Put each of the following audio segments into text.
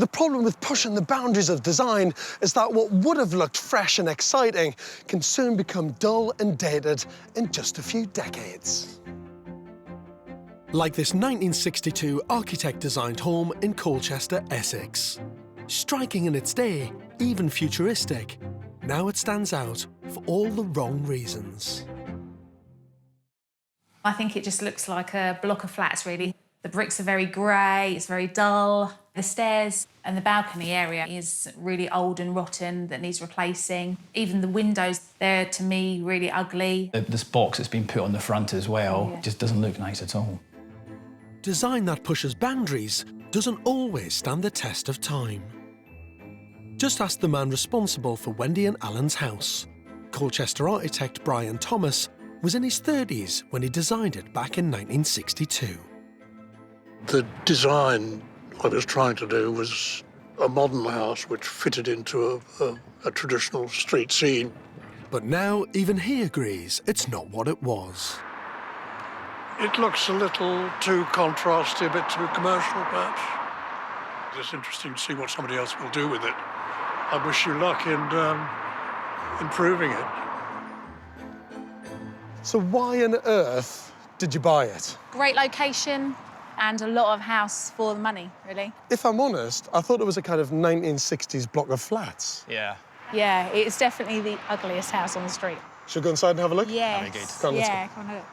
The problem with pushing the boundaries of design is that what would have looked fresh and exciting can soon become dull and dated in just a few decades. Like this 1962 architect-designed home in Colchester, Essex. Striking in its day, even futuristic, now it stands out for all the wrong reasons. I think it just looks like a block of flats, really. The bricks are very grey, it's very dull. The stairs and the balcony area is really old and rotten that needs replacing. Even the windows, they're, to me, really ugly. This box that's been put on the front as well just doesn't look nice at all. Design that pushes boundaries doesn't always stand the test of time. Just ask the man responsible for Wendy and Alan's house. Colchester architect Brian Thomas was in his 30s when he designed it back in 1962. The design I was trying to do was a modern house which fitted into a traditional street scene. But now even he agrees it's not what it was. It looks a little too contrasty, a bit too commercial, perhaps. It's interesting to see what somebody else will do with it. I wish you luck in improving it. So why on earth did you buy it? Great location and a lot of house for the money, really. If I'm honest, I thought it was a kind of 1960s block of flats. Yeah. Yeah, it's definitely the ugliest house on the street. Should we go inside and have a look? Yes. Come on, let's Yeah, go. come on, look.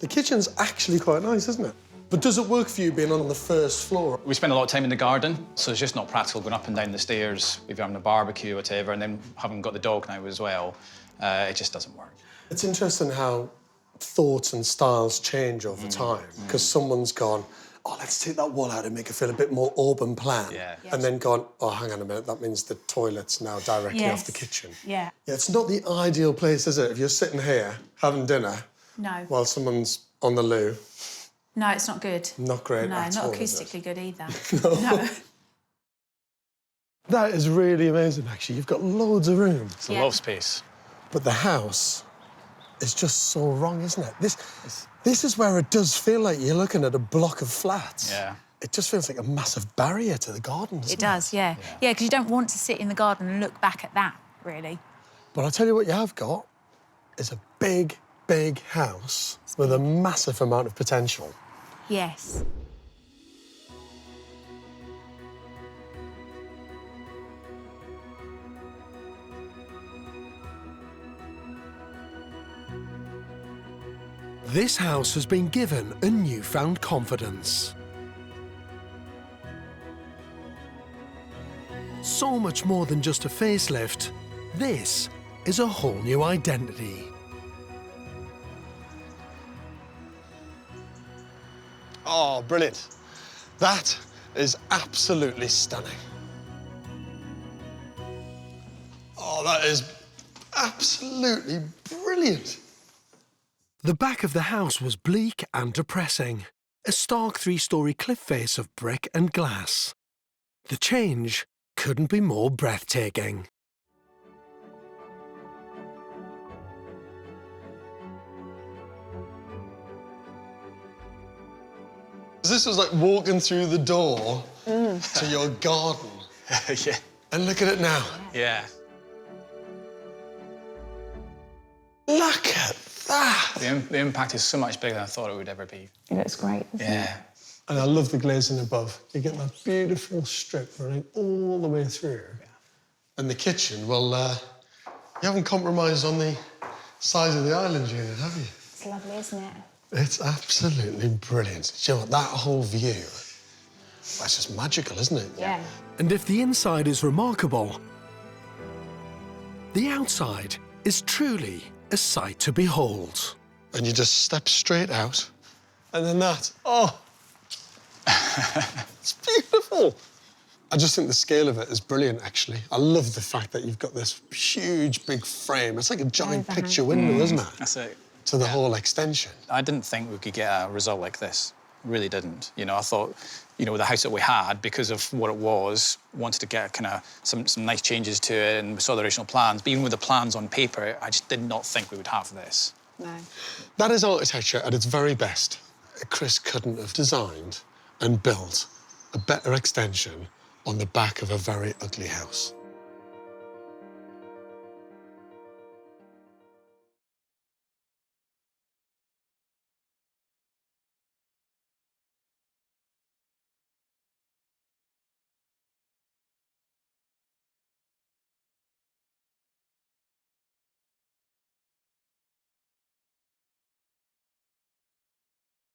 The kitchen's actually quite nice, isn't it? But does it work for you being on the first floor? We spend a lot of time in the garden, so it's just not practical going up and down the stairs if you're having a barbecue or whatever, and then having got the dog now as well, it just doesn't work. It's interesting how thoughts and styles change over time, because someone's gone, oh, let's take that wall out and make it feel a bit more urban plan. Yeah. And then gone, oh, hang on a minute, that means the toilet's now directly off the kitchen. Yeah. Yeah, it's not the ideal place, is it? If you're sitting here having dinner No. while someone's on the loo. No, it's not good. Not great No, at not all, is acoustically good either. No. That is really amazing, actually. You've got loads of room. It's a lot of space. But the house is just so wrong, isn't it? This is where it does feel like you're looking at a block of flats. Yeah. It just feels like a massive barrier to the garden, doesn't it? It does, yeah. Yeah, because you don't want to sit in the garden and look back at that, really. But I'll tell you what you have got is a big, big house with a massive amount of potential. Yes. This house has been given a newfound confidence. So much more than just a facelift, this is a whole new identity. Oh, brilliant. That is absolutely stunning. Oh, that is absolutely brilliant. The back of the house was bleak and depressing. A stark three-storey cliff face of brick and glass. The change couldn't be more breathtaking. This was like walking through the door to your garden. Yeah. And look at it now. Yeah. Look at that. The impact is so much bigger than I thought it would ever be. It looks great, doesn't it? Yeah. And I love the glazing above. You get that beautiful strip running all the way through. Yeah. And the kitchen, well, you haven't compromised on the size of the island unit, have you? It's lovely, isn't it? It's absolutely brilliant. Do you know what, that whole view, that's just magical, isn't it? Yeah. And if the inside is remarkable, the outside is truly a sight to behold. And you just step straight out, and then that, oh, it's beautiful. I just think the scale of it is brilliant, actually. I love the fact that you've got this huge, big frame. It's like a giant picture window, isn't it? That's it. To the whole extension. I didn't think we could get a result like this. Really didn't. You know, I thought, you know, the house that we had, because of what it was, wanted to get kind of some nice changes to it, and we saw the original plans. But even with the plans on paper, I just did not think we would have this. No. That is architecture at its very best. Chris couldn't have designed and built a better extension on the back of a very ugly house.